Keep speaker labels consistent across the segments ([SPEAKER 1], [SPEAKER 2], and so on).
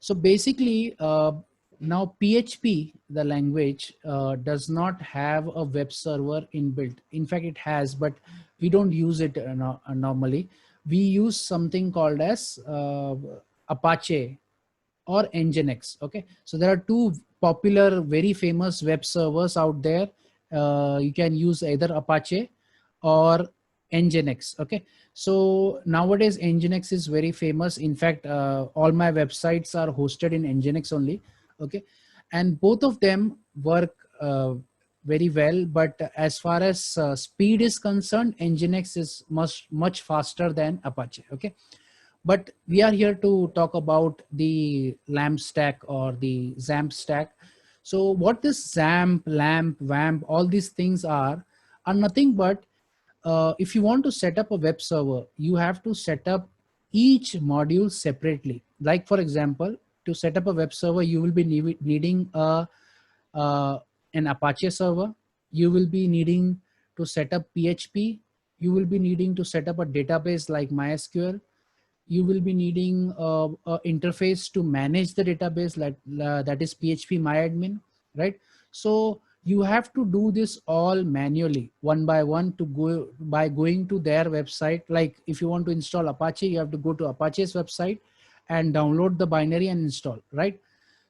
[SPEAKER 1] So basically, now PHP, the language, does not have a web server inbuilt. In fact, it has, but we don't use it normally. We use something called as Apache or Nginx. Okay, so there are two popular, very famous web servers out there. You can use either Apache or Nginx. Okay, so nowadays Nginx is very famous. In fact, all my websites are hosted in Nginx only. Okay, and both of them work very well. But as far as speed is concerned, Nginx is much faster than Apache. Okay, but we are here to talk about the LAMP stack or the XAMPP stack. So what this XAMPP, LAMP, WAMP, all these things are nothing but if you want to set up a web server, you have to set up each module separately. Like for example, to set up a web server, you will be needing uh, an Apache server. You will be needing to set up PHP. You will be needing to set up a database like MySQL. You will be needing a interface to manage the database, like that is PHP MyAdmin, right? So you have to do this all manually, one by one, to go by going to their website. Like if you want to install Apache, you have to go to Apache's website and download the binary and install, right?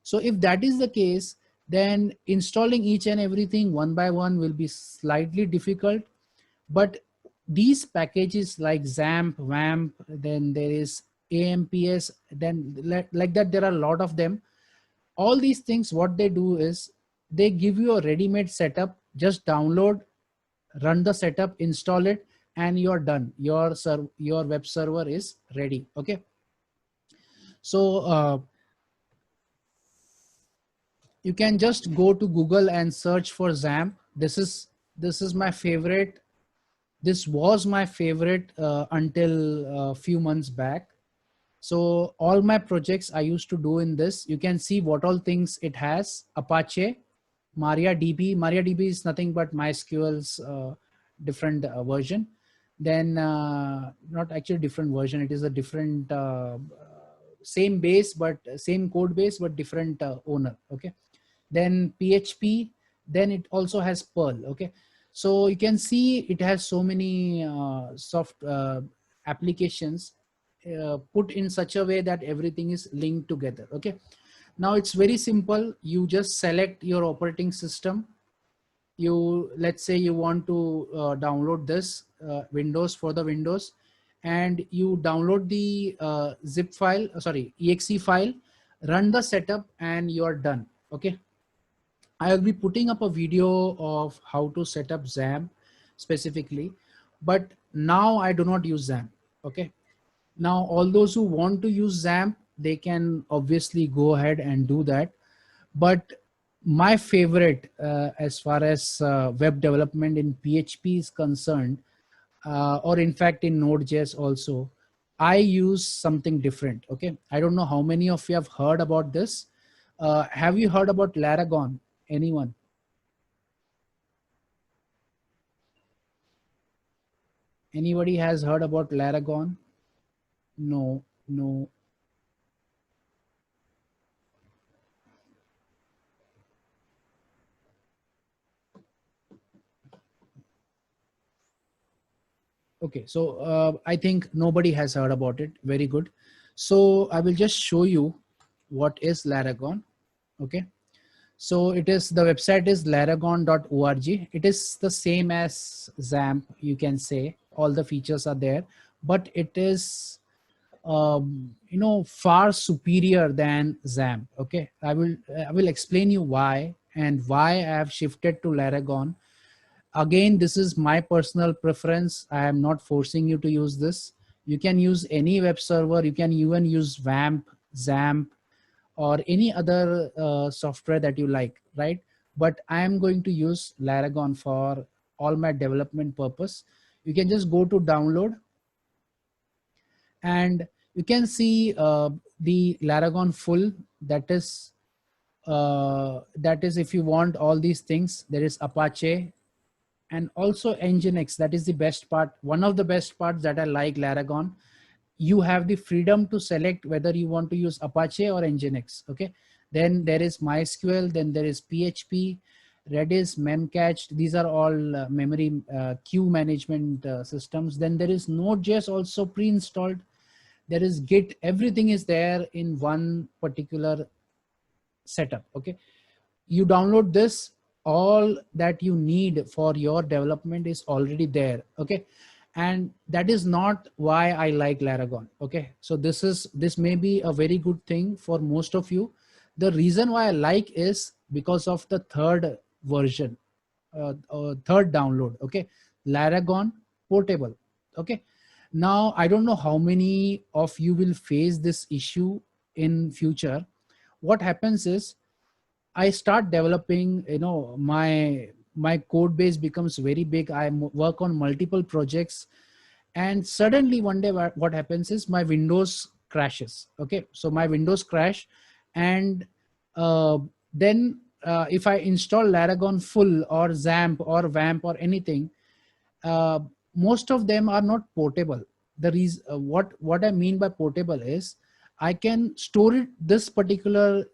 [SPEAKER 1] So if that is the case, then installing each and everything one by one will be slightly difficult. But these packages like XAMPP, WAMP, then there is AMPS, then like that, there are a lot of them. All these things, what they do is they give you a ready-made setup. Just download, run the setup, install it, and you're done. Your web server is ready. Okay. So you can just go to Google and search for XAMPP. This is my favorite. This was my favorite until a few months back. So all my projects I used to do in this. You can see what all things it has: Apache, MariaDB. MariaDB is nothing but MySQL's different version. Then not actually different version. It is a different same base, but same code base, but different owner. Okay. Then PHP. Then it also has Perl. Okay. So you can see it has so many soft applications put in such a way that everything is linked together. Okay. Now it's very simple. You just select your operating system. Let's say you want to download this Windows, for the Windows, and you download the zip file, exe file, run the setup, and you're done. Okay. I'll be putting up a video of how to set up XAMPP specifically, but now I do not use XAMPP. Okay. Now all those who want to use XAMPP, they can obviously go ahead and do that. But my favorite as far as web development in PHP is concerned, or in fact in Node.js also, I use something different. Okay. I don't know how many of you have heard about this. Have you heard about Laragon? Anyone? Anybody has heard about Laragon? No, no. Okay, so I think nobody has heard about it. Very good. So I will just show you what is Laragon. Okay. So it is, the website is laragon.org. It is the same as XAMPP, you can say. All the features are there, but it is far superior than XAMPP. Okay, I will explain you why and why I have shifted to Laragon. Again, this is my personal preference. I am not forcing you to use this. You can use any web server. You can even use WAMP, XAMPP, or any other software that you like, right? But I am going to use Laragon for all my development purpose. You can just go to download, and you can see the Laragon full. That is if you want all these things. There is Apache and also Nginx. That is the best part. One of the best parts that I like Laragon. you have the freedom to select whether you want to use Apache or Nginx. Okay. Then there is MySQL, then there is PHP, Redis, Memcached. These are all memory queue management systems. Then there is Node.js also pre-installed. There is Git. Everything is there in one particular setup. Okay. You download this, all that you need for your development is already there. Okay. And that is not why I like Laragon. Okay. So this may be a very good thing for most of you. The reason why I like is because of the third version, third download. Okay. Laragon Portable. Okay. Now I don't know how many of you will face this issue in future. What happens is, I start developing, my code base becomes very big. I work on multiple projects, and suddenly one day what happens is my Windows crashes. Okay. So my Windows crash, and uh, then if I install Laragon full or XAMPP or VAMP or anything, uh, most of them are not portable. The reason, what I mean by portable is, I can store it, this particular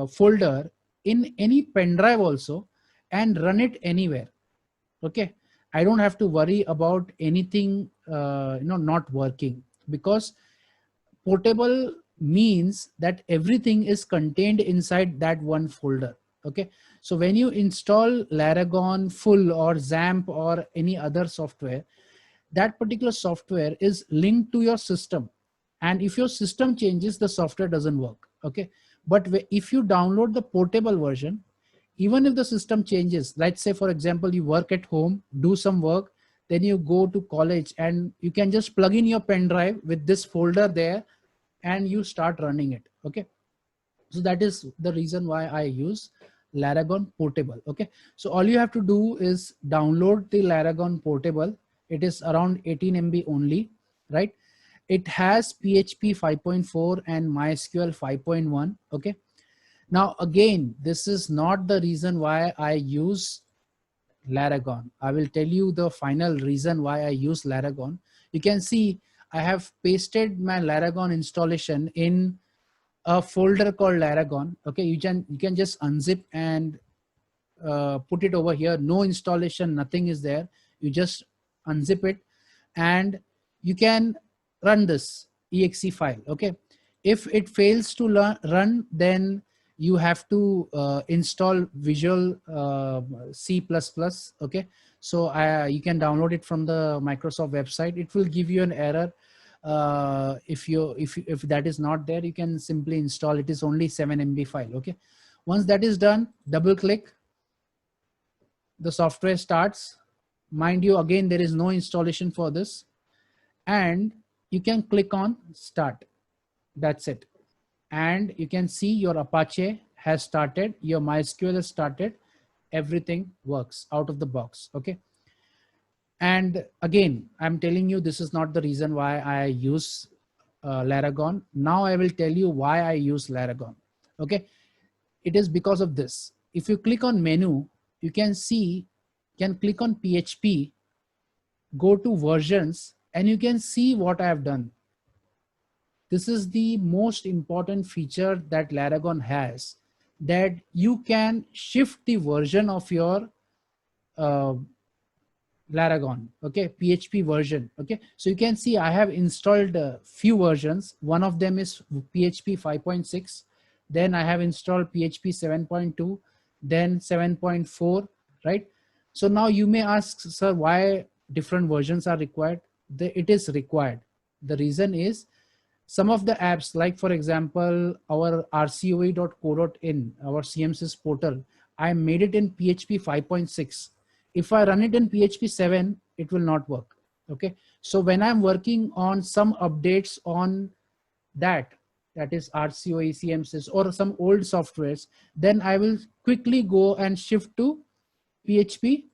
[SPEAKER 1] folder, in any pen drive also, and run it anywhere. Okay. I don't have to worry about anything not working, because portable means that everything is contained inside that one folder. Okay. So when you install Laragon full or XAMPP or any other software, that particular software is linked to your system, and if your system changes, the software doesn't work. Okay. But if you download the portable version, even if the system changes, let's say for example you work at home, do some work, then you go to college, and you can just plug in your pen drive with this folder there, and you start running it. Okay. So that is the reason why I use Laragon Portable. Okay. So all you have to do is download the Laragon Portable. It is around 18 MB only, right? It has PHP 5.4 and MySQL 5.1. Okay. Now again, this is not the reason why I use Laragon. I will tell you the final reason why I use Laragon. You can see I have pasted my Laragon installation in a folder called Laragon. Okay, you can just unzip and put it over here. No installation, nothing is there. You just unzip it, and you can run this exe file. Okay, if it fails to run, then you have to install Visual C++. Okay, so you can download it from the Microsoft website. It will give you an error. If that is not there, you can simply install. It is only 7 MB file. Okay, once that is done, double click, the software starts. Mind you, again, there is no installation for this, and you can click on start. That's it. And you can see your Apache has started, your MySQL has started, everything works out of the box. Okay. And again, I'm telling you, this is not the reason why I use Laragon. Now I will tell you why I use Laragon. Okay. It is because of this. If you click on menu, you can see, can click on PHP, go to versions, and you can see what I have done. This is the most important feature that Laragon has, that you can shift the version of your Laragon, okay, PHP version. Okay, so you can see I have installed a few versions. One of them is PHP 5.6. Then I have installed PHP 7.2, then 7.4, right? So now you may ask, sir, why different versions are required? It is required. The reason is, some of the apps, like for example, our rcoe.co.in, our CMSIS portal, I made it in PHP 5.6. If I run it in PHP 7, it will not work. Okay. So when I'm working on some updates on that is RCOE, CMSIS, or some old softwares, then I will quickly go and shift to PHP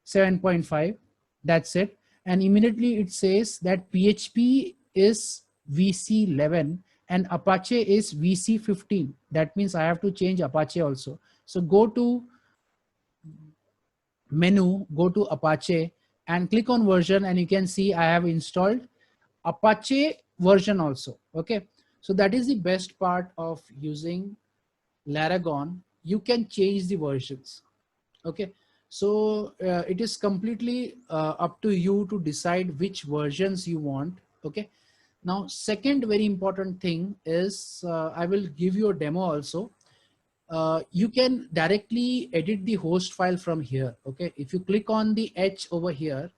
[SPEAKER 1] 7.5. That's it. And immediately it says that PHP is VC11 and Apache is VC15. That means I have to change Apache also. So go to menu, go to Apache and click on version, and you can see I have installed Apache version also. Okay, so that is the best part of using Laragon. You can change the versions. Okay, so it is completely up to you to decide which versions you want. Okay, now second very important thing is I will give you a demo also. You can directly edit the host file from here. Okay, if you click on the H over here,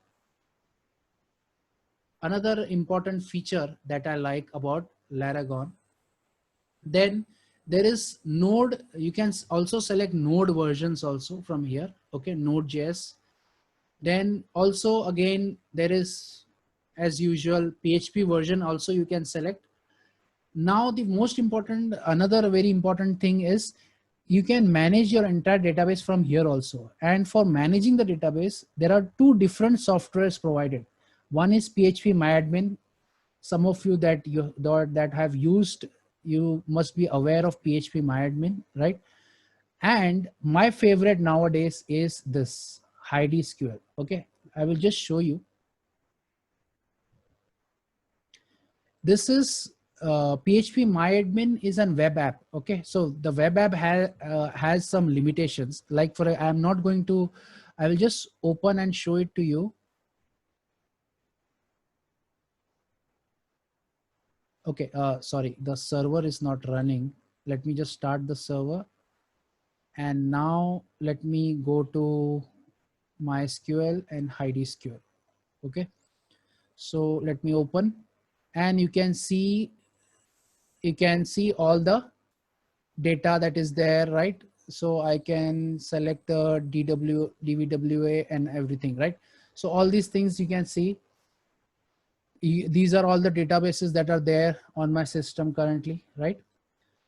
[SPEAKER 1] another important feature that I like about Laragon, then there is node. You can also select node versions also from here. Okay, node.js. Then also again there is, as usual, PHP version also you can select. Now the most important, another very important thing is you can manage your entire database from here also. And for managing the database, there are two different softwares provided. One is PHP Some of you that have used, you must be aware of PHP right? And my favorite nowadays is this HideSQL. Okay, I will just show you. This is PHP MyAdmin is a web app. Okay, so the web app has some limitations. Like I'm not going to, I will just open and show it to you. Okay, sorry, the server is not running. Let me just start the server. And now let me go to MySQL and HideSQL. Okay, so let me open, and you can see all the data that is there, right? So I can select the DVWA and everything, right? So all these things you can see. These are all the databases that are there on my system currently, right?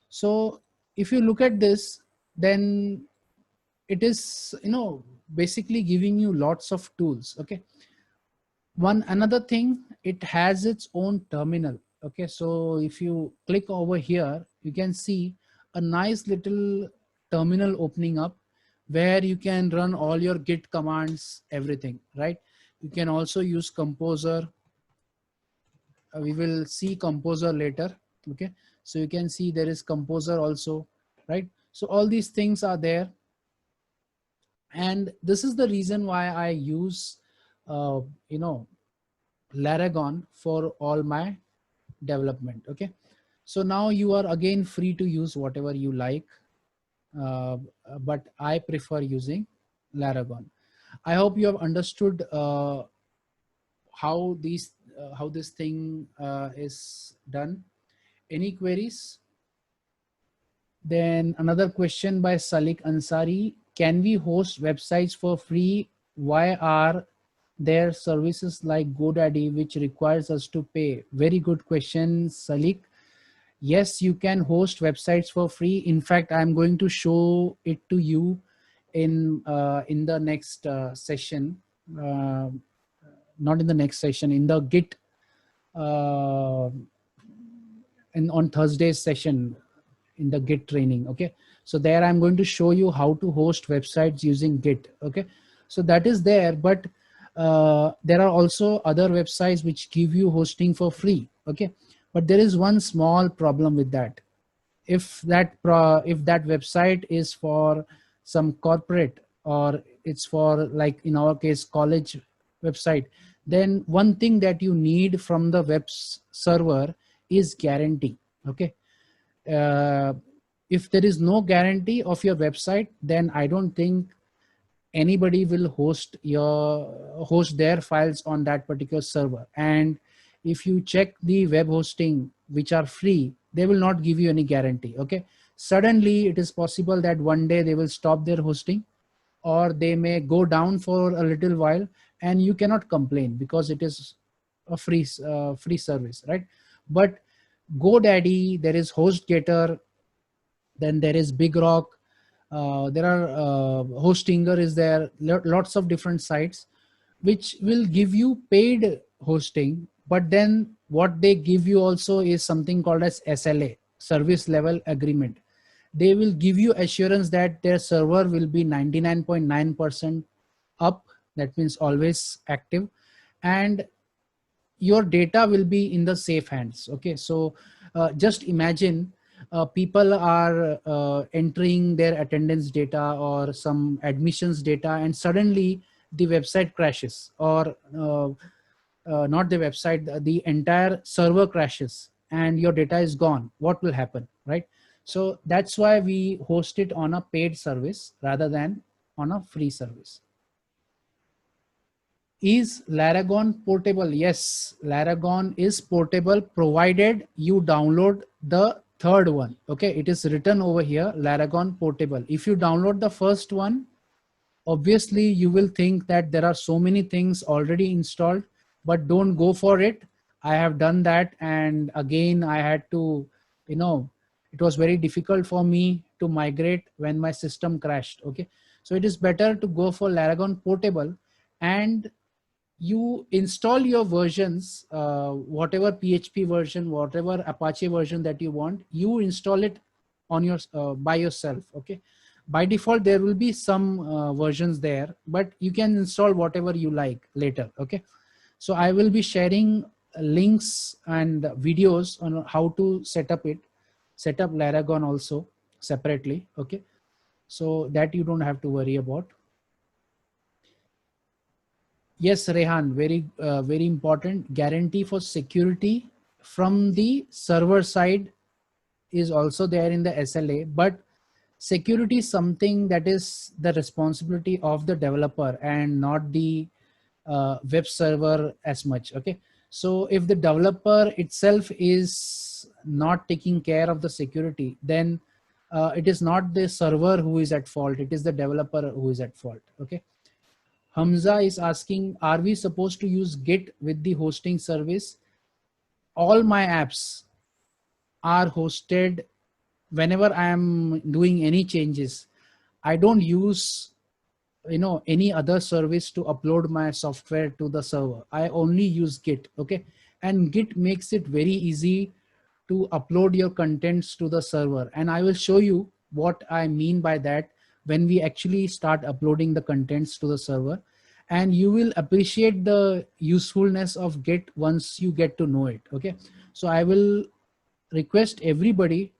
[SPEAKER 1] So if you look at this, then it is, basically giving you lots of tools. Okay, another thing, it has its own terminal. Okay, so if you click over here, you can see a nice little terminal opening up where you can run all your git commands, everything, right? You can also use Composer. We will see Composer later. Okay, so you can see there is Composer also, right? So all these things are there, and this is the reason why I use uh, you know Laragon for all my development. Okay, so now you are again free to use whatever you like, uh, but I prefer using Laragon. I hope you have understood how this thing is done. Any queries? Then another question by Salik Ansari: can we host websites for free? Why are there services like GoDaddy which requires us to pay? Very good question, Salik. Yes, you can host websites for free. In fact, I'm going to show it to you in the next session. Uh, Not in the next session, in the Git, uh, and on Thursday's session in the Git training. Okay, so there I'm going to show you how to host websites using Git. Okay, so that is there, but there are also other websites which give you hosting for free. Okay, but there is one small problem with that. If that website is for some corporate, or it's for, like in our case, college website, then one thing that you need from the server is guarantee. Okay, uh, if there is no guarantee of your website, then I don't think anybody will host their files on that particular server. And if you check the web hosting which are free, they will not give you any guarantee. Okay, suddenly it is possible that one day they will stop their hosting, or they may go down for a little while, and you cannot complain because it is a free service, right? But GoDaddy, there is HostGator, then there is BigRock, there are Hostinger is there, lots of different sites which will give you paid hosting. But then what they give you also is something called as SLA, service level agreement. They will give you assurance that their server will be 99.9% up, that means always active, and your data will be in the safe hands. Okay, so just imagine people are entering their attendance data or some admissions data, and suddenly the website crashes, or not the website, the entire server crashes, and your data is gone. What will happen, right? So that's why we host it on a paid service rather than on a free service. Is Laragon portable? Yes, Laragon is portable provided you download the third one. Okay, it is written over here, Laragon portable. If you download the first one, obviously you will think that there are so many things already installed, but don't go for it. I have done that, and again I had to, you know, it was very difficult for me to migrate when my system crashed. Okay, so it is better to go for Laragon portable, and you install your versions, whatever PHP version, whatever Apache version that you want, you install it on your by yourself. Okay, by default there will be some versions there, but you can install whatever you like later. Okay, so I will be sharing links and videos on how to set up Laragon also separately. Okay, so that you don't have to worry about. Yes, Rehan, very important. Guarantee for security from the server side is also there in the SLA, but security is something that is the responsibility of the developer and not the web server as much. Okay, so if the developer itself is not taking care of the security, then it is not the server who is at fault, it is the developer who is at fault. Okay, Hamza is asking, are we supposed to use Git with the hosting service? All my apps are hosted. Whenever I am doing any changes, I don't use, any other service to upload my software to the server. I only use Git. Okay, and Git makes it very easy to upload your contents to the server, and I will show you what I mean by that when we actually start uploading the contents to the server, and you will appreciate the usefulness of Git once you get to know it. Okay, so I will request everybody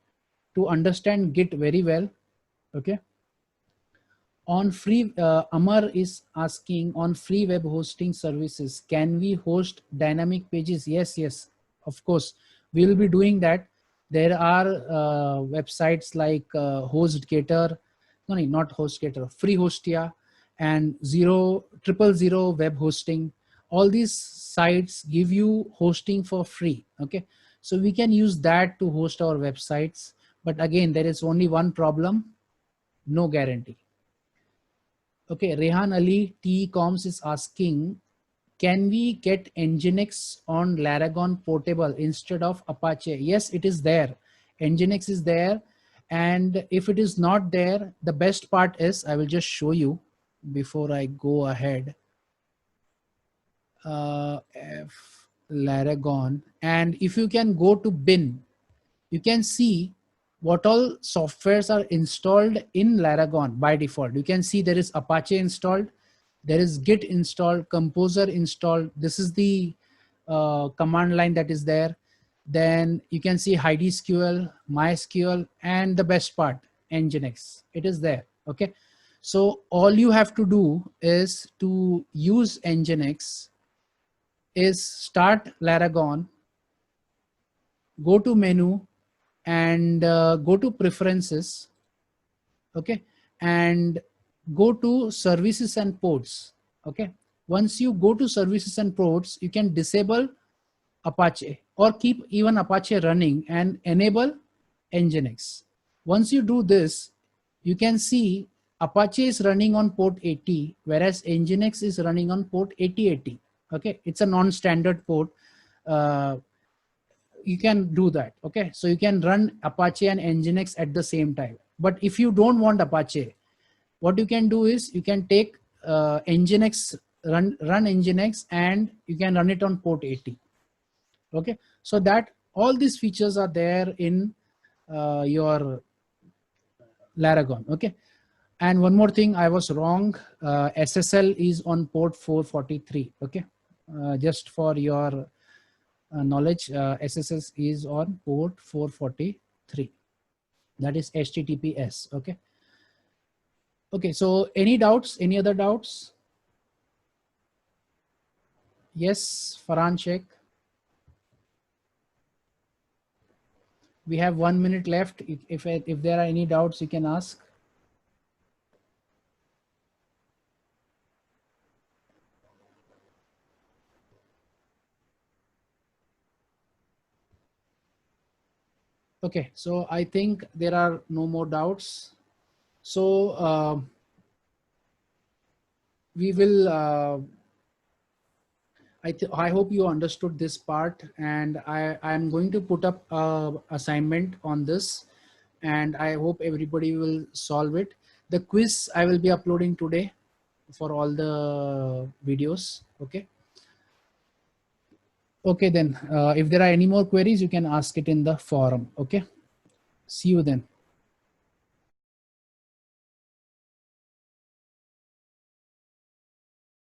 [SPEAKER 1] to understand Git very well. Okay, on free, Amar is asking, on free web hosting services, can we host dynamic pages? Yes, yes, of course, we will be doing that. There are websites like HostGator, no, not HostGator, FreeHostia, and 000 web hosting. All these sites give you hosting for free. Okay, so we can use that to host our websites. But again, there is only one problem: no guarantee. Okay, Rehan Ali T-Coms is asking, can we get Nginx on Laragon portable instead of Apache? Yes, it is there. Nginx is there. And if it is not there, the best part is, I will just show you before I go ahead. Laragon. And if you can go to bin, you can see what all softwares are installed in Laragon by default. You can see there is Apache installed, there is Git installed, Composer installed. This is the command line that is there. Then you can see HeidiSQL, MySQL, and the best part, Nginx. It is there. Okay, so all you have to do is to use Nginx is start Laragon, go to menu, and go to preferences. Okay, and go to services and ports. Okay, once you go to services and ports, you can disable Apache or keep even Apache running and enable Nginx. Once you do this, you can see Apache is running on port 80, whereas Nginx is running on port 8080. Okay, it's a non-standard port. You can do that. Okay, so you can run Apache and Nginx at the same time. But if you don't want Apache, what you can do is you can take Nginx, run Nginx, and you can run it on port 80. Okay, so that all these features are there in your Laragon. Okay, and one more thing, I was wrong. SSL is on port 443. Okay, just for your knowledge SSS is on port 443. That is HTTPS. Okay. Okay. So any doubts? Any other doubts? Yes, Farhan Sheikh. We have 1 minute left. If there are any doubts, you can ask. Okay, so I think there are no more doubts. So we will. I hope you understood this part, and I'm going to put up a assignment on this, and I hope everybody will solve it. The quiz I will be uploading today for all the videos. Okay. Okay, then if there are any more queries, you can ask it in the forum. Okay. See you then.